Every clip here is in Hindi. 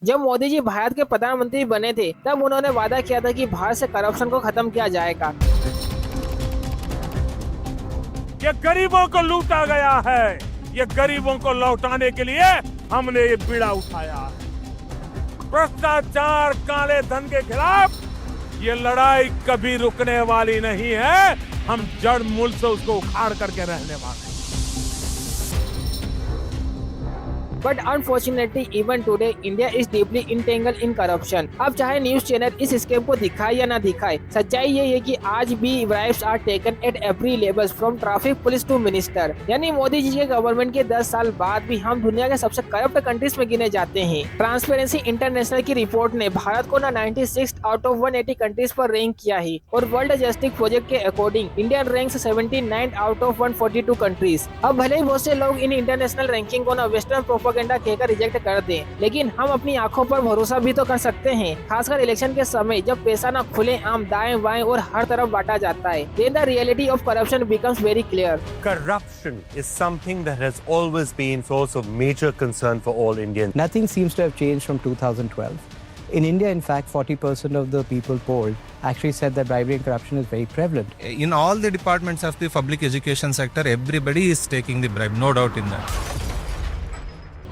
जब मोदी जी भारत के प्रधानमंत्री बने थे तब उन्होंने वादा किया था कि भारत से करप्शन को खत्म किया जाएगा। ये गरीबों को लूटा गया है, ये गरीबों को लौटाने के लिए हमने ये बीड़ा उठाया है। भ्रष्टाचार, काले धन के खिलाफ ये लड़ाई कभी रुकने वाली नहीं है। हम जड़ मूल से उसको उखाड़ करके रहने वाले हैं। But unfortunately even today India is deeply entangled in corruption. अब चाहे न्यूज चैनल इस स्कैम को दिखाए या ना दिखाए, सच्चाई ये है कि आज भी bribes are taken at every levels from traffic police to minister. यानी मोदी जी के गवर्नमेंट के 10 साल बाद भी हम दुनिया के सबसे करप्ट कंट्रीज में गिने जाते हैं। ट्रांसपेरेंसी इंटरनेशनल की रिपोर्ट ने भारत को ना 96 आउट ऑफ 180 कंट्रीज पर रैंक किया है और वर्ल्ड जस्टिस प्रोजेक्ट के according India ranks 79 out of 142 countries. अब भले ही बहुत से लोग इन इंटरनेशनल रैंकिंग को ना वेस्टर्न प्रोपेगेंडा कहकर रिजेक्ट कर दें, लेकिन हम अपनी आंखों पर भरोसा भी तो कर सकते हैं, खासकर इलेक्शन के समय जब पैसा ना खुले आम दाएं बाएं और हर तरफ बांटा जाता है। Then the reality of corruption becomes very clear. Corruption is something that has always been source of major concern for all Indians. Nothing seems to have changed from 2012. In India, in fact, 40% of the people polled actually said that bribery and corruption is very prevalent. In all the departments of the public education sector, everybody is taking the bribe, no doubt in that.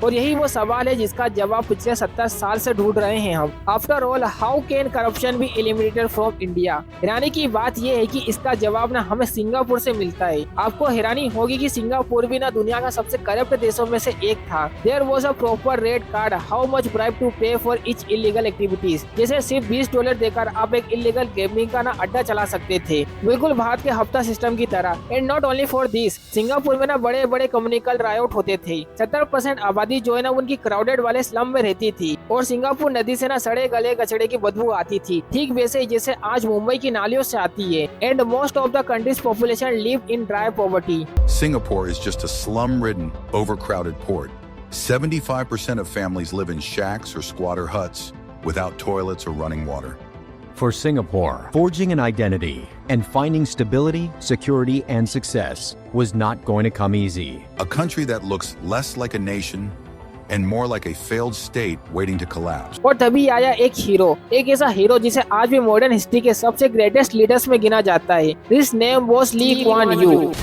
और यही वो सवाल है जिसका जवाब पिछले 70 साल से ढूंढ रहे हैं हम। After all, how can corruption be eliminated from India? हैरानी की बात यह है कि इसका जवाब ना हमें सिंगापुर से मिलता है। आपको हैरानी होगी कि सिंगापुर भी ना दुनिया का सबसे करप्ट देशों में से एक था। There was a proper rate card how much bribe to pay for each illegal activities. जैसे सिर्फ $20 देकर आप एक इलीगल गेमिंग का ना अड्डा चला सकते थे, बिल्कुल भारत के हफ्ता सिस्टम की तरह। And not only for this, Singapore में ना बड़े बड़े कम्युनिकल रायोट होते थे। 70% आबादी जो है ना उनकी क्राउडेड वाले स्लम में रहती थी और सिंगापुर नदी से ना सड़े गले कचड़े की बदबू आती थी, ठीक वैसे जैसे आज मुंबई की नालियों से आती है। And most of the countries population live in dry poverty. Singapore is just a slum-ridden, overcrowded port. 75% of families live in shacks or squatter huts without toilets or running water. For Singapore, forging an identity and finding stability, security, and success was not going to come easy. A country that looks less like a nation and more like a failed state waiting to collapse. और तभी आया एक हीरो, एक ऐसा हीरो जिसे आज भी मॉडर्न हिस्ट्री के सबसे ग्रेटेस्ट लीडर्स में गिना जाता है। His name was Lee Kuan Yew.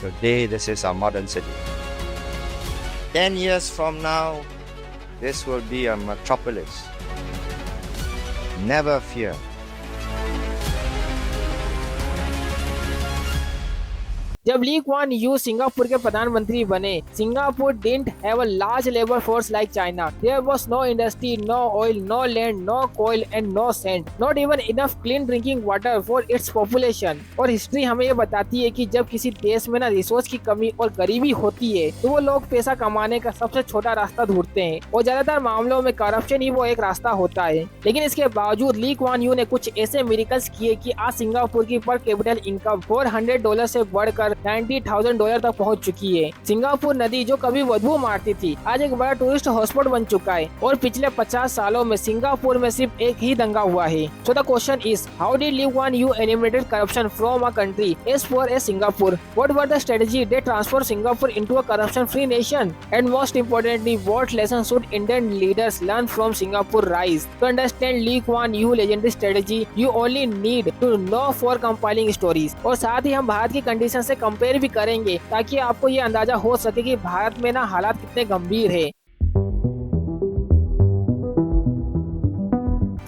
Today, this is our modern city. 10 years from now, this will be a metropolis. Never fear. जब ली क्वान यू सिंगापुर के प्रधानमंत्री बने, Singapore didn't have a large labour force like China. There was no industry, no oil, no land, no coal and no sand, not even enough clean drinking water for its population. और हिस्ट्री हमें ये बताती है कि जब किसी देश में ना रिसोर्स की कमी और गरीबी होती है तो वो लोग पैसा कमाने का सबसे छोटा रास्ता ढूंढते हैं और ज्यादातर मामलों में करप्शन ही वो एक रास्ता होता है। लेकिन इसके बावजूद ली क्वान यू ने कुछ ऐसे मिरेकल्स किए कि आज सिंगापुर की पर कैपिटल इनकम $400 से बढ़कर $90,000 तक पहुंच चुकी है। सिंगापुर नदी जो कभी बदबू मारती थी आज एक बड़ा टूरिस्ट हॉटस्पॉट बन चुका है और पिछले 50 सालों में सिंगापुर में सिर्फ एक ही दंगा हुआ है। So the question is, how did Lee Kuan Yew eliminated corruption from a country as for a Singapore? What were the strategy that transform Singapore into a corruption free nation? And most importantly, what lesson should Indian leaders learn from Singapore rise? To understand Lee Kuan Yew legendary strategy, you only need to know for compiling stories. और साथ ही हम भारत की कंडीशन से कंपेयर भी करेंगे ताकि आपको ये अंदाजा हो सके कि भारत में ना हालात कितने गंभीर है।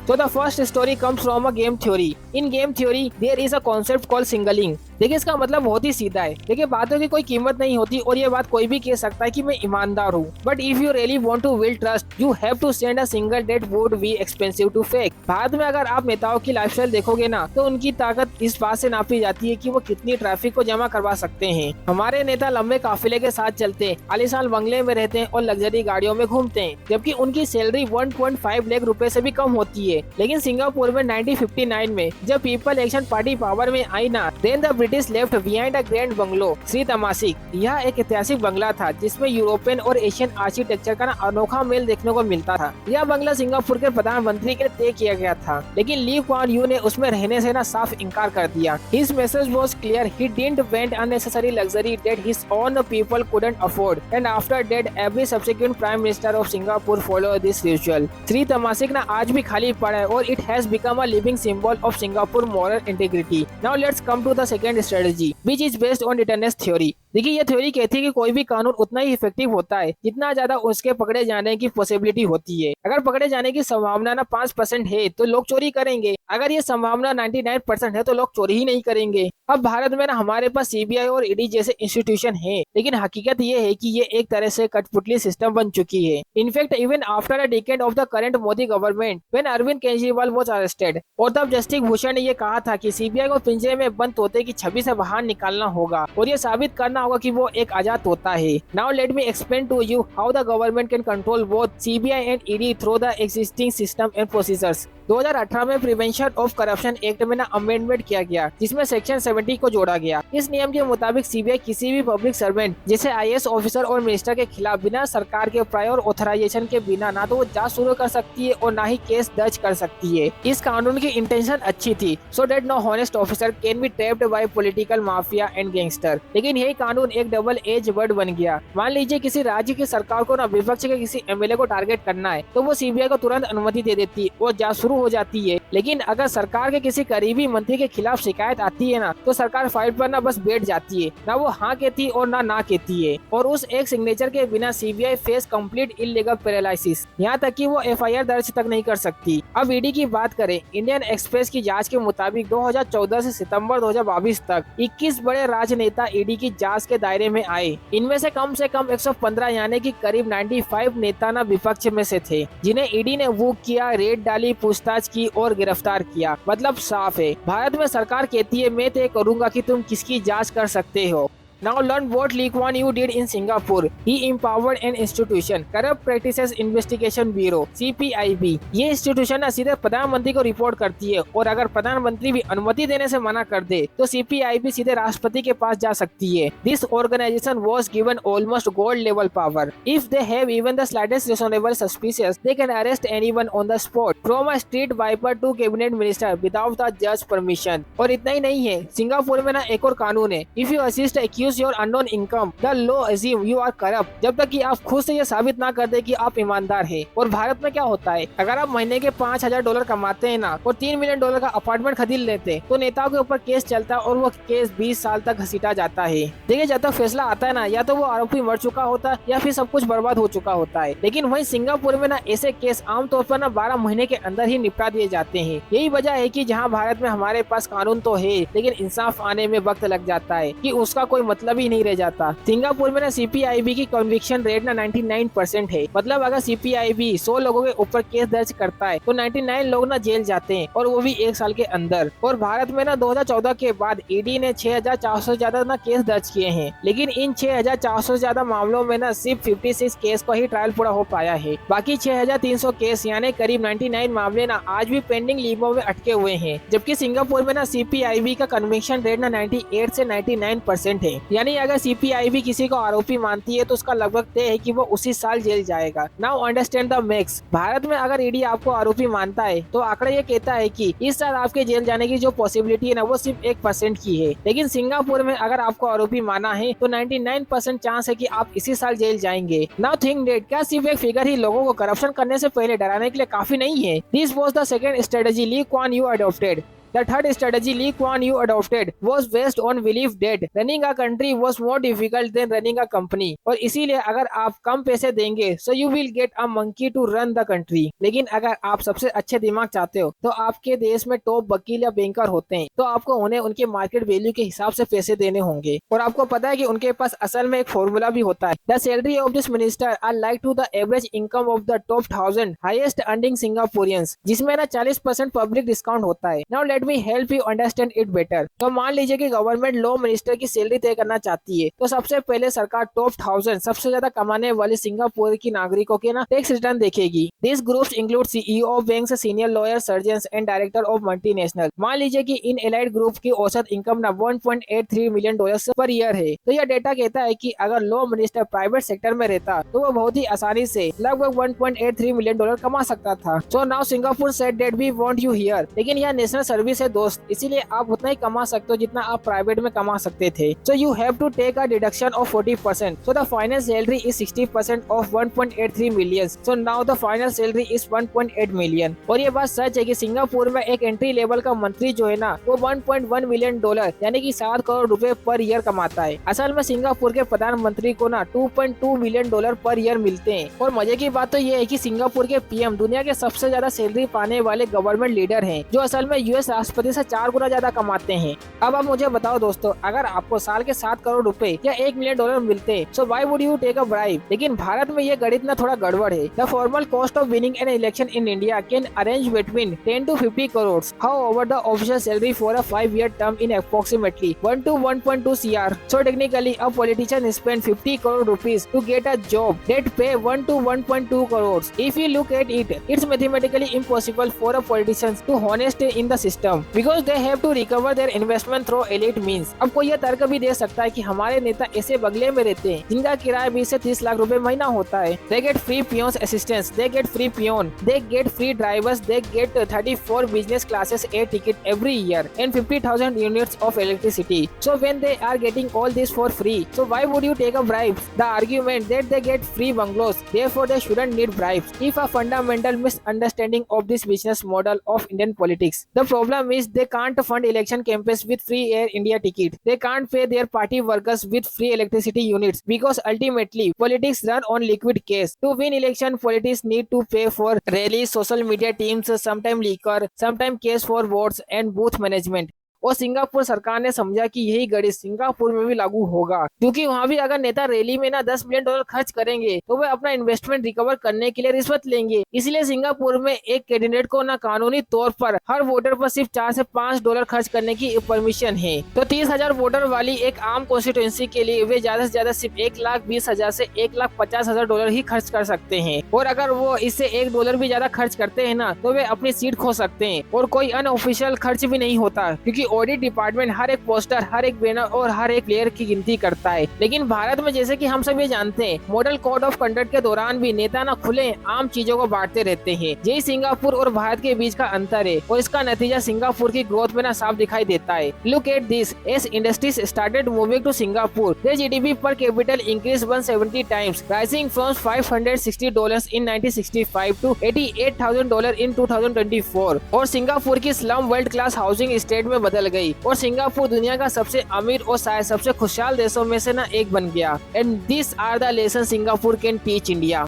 So the first story comes from a game theory. In game theory, there is a concept called singling. देखिए इसका मतलब बहुत ही सीधा है। देखिए बातों की कोई कीमत नहीं होती और ये बात कोई भी कह सकता है कि मैं ईमानदार हूँ। But if you really want to build trust, you have to send a single date would be expensive to fake. Bharat में अगर आप नेताओं की लाइफस्टाइल देखोगे ना तो उनकी ताकत इस बात से नापी जाती है कि वो कितनी ट्रैफिक को जमा करवा सकते हैं। हमारे नेता लंबे काफिले के साथ चलते हैं, आलीशान बंगले में रहते हैं और लग्जरी गाड़ियों में घूमते हैं, जबकि उनकी सैलरी 1.5 लाख रुपए से भी कम होती है। लेकिन सिंगापुर में 1959 में जब पीपल एक्शन पार्टी पावर में आई ना, then the British left behind a grand bungalow Sri Temasek. यह एक ऐतिहासिक बंगला था जिसमें यूरोपियन और एशियन आर्किटेक्चर का अनोखा मेल देखने को मिलता था। यह बंगला सिंगापुर के प्रधानमंत्री के लिए तय किया गया था, लेकिन ली क्वान यू ने उसमें रहने से ना साफ इनकार कर दिया। His message was clear, he didn't want unnecessary luxury that his own people couldn't afford, and after that every subsequent prime minister of Singapore follow this ritual. Sri Temasek ना आज भी खाली पड़ा है और it has become a living symbol of Singapore moral integrity. Now let's come to the second strategy which is based on deterrence theory. देखिए, ये थ्योरी कहती है कि कोई भी कानून उतना ही इफेक्टिव होता है जितना ज्यादा उसके पकड़े जाने की पॉसिबिलिटी होती है। अगर पकड़े जाने की संभावना ना 5% है तो लोग चोरी करेंगे, अगर ये संभावना 99% है तो लोग चोरी ही नहीं करेंगे। अब भारत में ना हमारे पास सीबीआई और ईडी जैसे इंस्टीट्यूशन है, लेकिन हकीकत ये है कि ये एक तरह से कठपुतली सिस्टम बन चुकी है। In fact even after a decade of the current Modi government when Arvind Kejriwal was arrested, और तब जस्टिस भूषण ने ये कहा था कि सीबीआई को पिंजरे में बंद तोते की छवि से बाहर निकालना होगा और ये साबित करना होगा कि वो एक आजाद तोता है। Now let me explain to you how the government can control both CBI and ED through the existing system and procedures. 2018 में प्रिवेंशन ऑफ करप्शन एक्ट में ना अमेंडमेंट किया गया जिसमें सेक्शन 70 को जोड़ा गया। इस नियम के मुताबिक सीबीआई किसी भी पब्लिक सर्वेंट जैसे आईएएस ऑफिसर और मिनिस्टर के खिलाफ बिना सरकार के प्रायर ऑथराइजेशन के बिना ना तो वो जांच शुरू कर सकती है और ना ही केस दर्ज कर सकती है। इस कानून की इंटेंशन अच्छी थी, so that no honest officer can be trapped by political mafia and gangster. लेकिन यही कानून एक डबल एज वर्ड बन गया। मान लीजिए किसी राज्य की सरकार को ना विपक्ष के किसी एमएलए को टारगेट करना है तो वो सीबीआई को तुरंत अनुमति दे देती है और जांच शुरू हो जाती है। लेकिन अगर सरकार के किसी करीबी मंत्री के खिलाफ शिकायत आती है ना तो सरकार फाइल पर ना बस बैठ जाती है, ना वो हाँ कहती है और ना कहती है, और उस एक सिग्नेचर के बिना CBI face complete illegal paralysis, यहाँ तक कि वो एफआईआर दर्ज तक नहीं कर सकती। अब ईडी की बात करें, इंडियन एक्सप्रेस की जांच के मुताबिक 2014 से सितंबर 2022 तक 21 बड़े राजनेता ईडी की जांच के दायरे में आए। इनमें से कम 115 यानी कि करीब 95 नेता ना विपक्ष में से थे, जिन्हें ईडी ने बुक किया, रेड डाली, पूछताछ की और गिरफ्तार किया। मतलब साफ है, भारत में सरकार कहती है मैं तय करूंगा कि तुम किसकी जांच कर सकते हो। Now learn what Lee Kuan Yew did in Singapore. He empowered an institution, Corrupt Practices Investigation Bureau (CPIB). ये इंस्टीट्यूशन ना सीधे प्रधानमंत्री को रिपोर्ट करती है और अगर प्रधानमंत्री भी अनुमति देने से मना कर दे तो CPIB सीधे राष्ट्रपति के पास जा सकती है। This organization was given almost gold level power. If they have even the slightest reasonable suspicion, they can arrest anyone on the spot, from a street viper to cabinet minister without the judge permission. और इतना ही नहीं है, सिंगापुर में ना एक और कानून है। If you assist accused your unknown income, the law assume you are corrupt, जब तक कि आप खुद से ये साबित ना कर दे कि आप ईमानदार हैं। और भारत में क्या होता है, अगर आप महीने के $5,000 कमाते हैं ना और $3 मिलियन का अपार्टमेंट खरीद लेते हैं तो नेताओं के ऊपर केस चलता है और वो केस 20 साल तक घसीटा जाता है। देखिए, जब तक फैसला आता है ना या तो वो आरोपी मर चुका होता है या फिर सब कुछ बर्बाद हो चुका होता है। लेकिन वहीं सिंगापुर में ना ऐसे केस आमतौर पर ना 12 महीने के अंदर ही निपटा दिए जाते हैं। यही वजह है कि जहाँ भारत में हमारे पास कानून तो है लेकिन इंसाफ आने में वक्त लग जाता है कि उसका कोई मतलब ही नहीं रह जाता। सिंगापुर में ना सीपीआईबी की कन्विक्शन रेट ना 99% है। मतलब अगर सीपीआईबी 100 लोगों के ऊपर केस दर्ज करता है तो 99 लोग ना जेल जाते हैं और वो भी 1 साल के अंदर। और भारत में ना 2014 के बाद ईडी ने 6,400 से ज्यादा ना केस दर्ज किए हैं, लेकिन इन 6,400 से ज्यादा मामलों में ना सिर्फ 56 केस का ही ट्रायल पूरा हो पाया है। बाकी 6,300 केस यानी करीब 99 मामले ना आज भी पेंडिंग लीबों में अटके हुए हैं। जबकि सिंगापुर में ना सीपीआईबी का कन्विक्शन रेट ना 98 से 99% है। यानी अगर सीपीआईबी किसी को आरोपी मानती है तो उसका लगभग तय है कि वो उसी साल जेल जाएगा। Now understand the max. Bharat में अगर ईडी आपको आरोपी मानता है तो आंकड़ा ये कहता है कि इस साल आपके जेल जाने की जो पॉसिबिलिटी है ना वो सिर्फ 1% की है। लेकिन सिंगापुर में अगर आपको आरोपी माना है तो 99% चांस है कि आप इसी साल जेल जाएंगे। नाउ थिंक दैट, क्या सिर्फ एक फिगर ही लोगों को करप्शन करने से पहले डराने के लिए काफी नहीं है? This was the second strategy Lee Kuan Yew adopted. The third strategy Lee Kuan Yew adopted was based on belief that running a country was more difficult than running a company. और इसीलिए अगर आप कम पैसे देंगे so you will get a monkey to run the country. लेकिन अगर आप सबसे अच्छे दिमाग चाहते हो तो आपके देश में टॉप वकील या बैंकर होते हैं तो आपको उन्हें उनके मार्केट वैल्यू के हिसाब से पैसे देने होंगे। और आपको पता है कि उनके पास असल में एक फॉर्मूला भी होता है। The salary of this minister are like to the average income of the top 1000 highest earning Singaporeans, जिसमें ना 40% पब्लिक डिस्काउंट होता है। Now let let me help you understand it better. तो मान लीजिए कि गवर्नमेंट लॉ मिनिस्टर की सैलरी तय करना चाहती है, तो सबसे पहले सरकार टॉप 1000 सबसे ज्यादा कमाने वाले सिंगापुर की नागरिकों के ना टैक्स रिटर्न देखेगी। This groups include CEO of banks, senior lawyer, surgeons and director of multinational. मान लीजिए कि इन एलाइड ग्रुप की औसत इनकम ना $1.83 मिलियन पर ईयर है। तो यह डेटा कहता है कि अगर लॉ मिनिस्टर प्राइवेट सेक्टर में रहता तो वो बहुत ही आसानी से लगभग $1.83 मिलियन कमा सकता था। So now Singapore said that we want you here. लेकिन यह नेशनल सर्विस है दोस्त, इसीलिए आप उतना ही कमा सकते हो जितना आप प्राइवेट में कमा सकते थे। So you have to take a deduction of 40%। So the final salary is 60% of 1.83 million. So now the final salary is 1.8 million. और ये बात सच है कि सिंगापुर में एक एंट्री लेवल का मंत्री जो है ना वो $1.1 मिलियन यानी कि 7 करोड़ रुपए पर ईयर कमाता है। असल में सिंगापुर के प्रधानमंत्री को ना $2.2 मिलियन पर ईयर मिलते हैं। और मजे की बात तो ये है कि सिंगापुर के पीएम दुनिया के सबसे ज्यादा सैलरी पाने वाले गवर्नमेंट लीडर हैं, जो असल में यूएस राष्ट्रपति से 4 गुना ज्यादा कमाते हैं। अब आप मुझे बताओ दोस्तों, अगर आपको साल के 7 करोड़ रुपए या $1 मिलियन मिलते, so why would you take a bribe? लेकिन भारत में ये गणित ना थोड़ा गड़बड़ है। The formal cost of winning an election in India can arrange between 10 to 50 crores. However, the official salary for a 5-year term in approximately 1 to 1.2 CR. So technically, a politician spend 50 crore rupees to get a job that pay 1 to 1.2 crores. If you look at it, it's mathematically impossible for a politician to honest in the system because they have to recover their investment through elite means. अब कोई यह तर्क भी दे सकता है कि हमारे नेता ऐसे बगले में रहते हैं जिनका किराया 20 से 30 लाख रुपए महीना होता है। They get free peons assistance, they get free peon, they get free drivers, they get 34 business classes air ticket every year and 50,000 units of electricity. So when they are getting all this for free, so why would you take a bribe? The argument that they get free bungalows, therefore they shouldn't need bribes, is a fundamental misunderstanding of this business model of Indian politics. The problem is they can't fund election campaigns with free Air India ticket. They can't pay their party workers with free electricity units because ultimately politics run on liquid cash. To win election, politics need to pay for rallies, social media teams, sometimes liquor, sometimes cash for votes and booth management. और सिंगापुर सरकार ने समझा कि यही गणित सिंगापुर में भी लागू होगा, क्योंकि वहाँ भी अगर नेता रैली में ना $10 मिलियन खर्च करेंगे तो वे अपना इन्वेस्टमेंट रिकवर करने के लिए रिश्वत लेंगे। इसलिए सिंगापुर में एक कैंडिडेट को ना कानूनी तौर पर हर वोटर पर सिर्फ $4 से $5 खर्च करने की परमिशन है। तो 30,000 वोटर वाली एक आम कॉन्स्टिट्यूएंसी के लिए वे ज्यादा से ज्यादा सिर्फ $1,20,000 से $1,50,000 ही खर्च कर सकते हैं। और अगर वो इससे $1 भी ज्यादा खर्च करते हैं ना तो वे अपनी सीट खो सकते हैं। और कोई अनऑफिशियल खर्च भी नहीं होता, क्योंकि ऑडिट डिपार्टमेंट हर एक पोस्टर, हर एक बैनर और हर एक प्लेयर की गिनती करता है। लेकिन भारत में जैसे कि हम सब ये जानते हैं, मॉडल कोड ऑफ कंडक्ट के दौरान भी नेता ना खुले आम चीजों को बांटते रहते हैं। यही सिंगापुर और भारत के बीच का अंतर है और इसका नतीजा सिंगापुर की ग्रोथ में ना साफ दिखाई देता है। Look at this, as industries started moving to Singapore, their GDP per capital increased 170 times, rising from $560 in 1965 to $88,000 in 2024। और सिंगापुर की slum world class housing state में बदल गई और सिंगापुर दुनिया का सबसे अमीर और शायद सबसे खुशहाल देशों में से ना एक बन गया। And this are the lesson Singapore can teach India.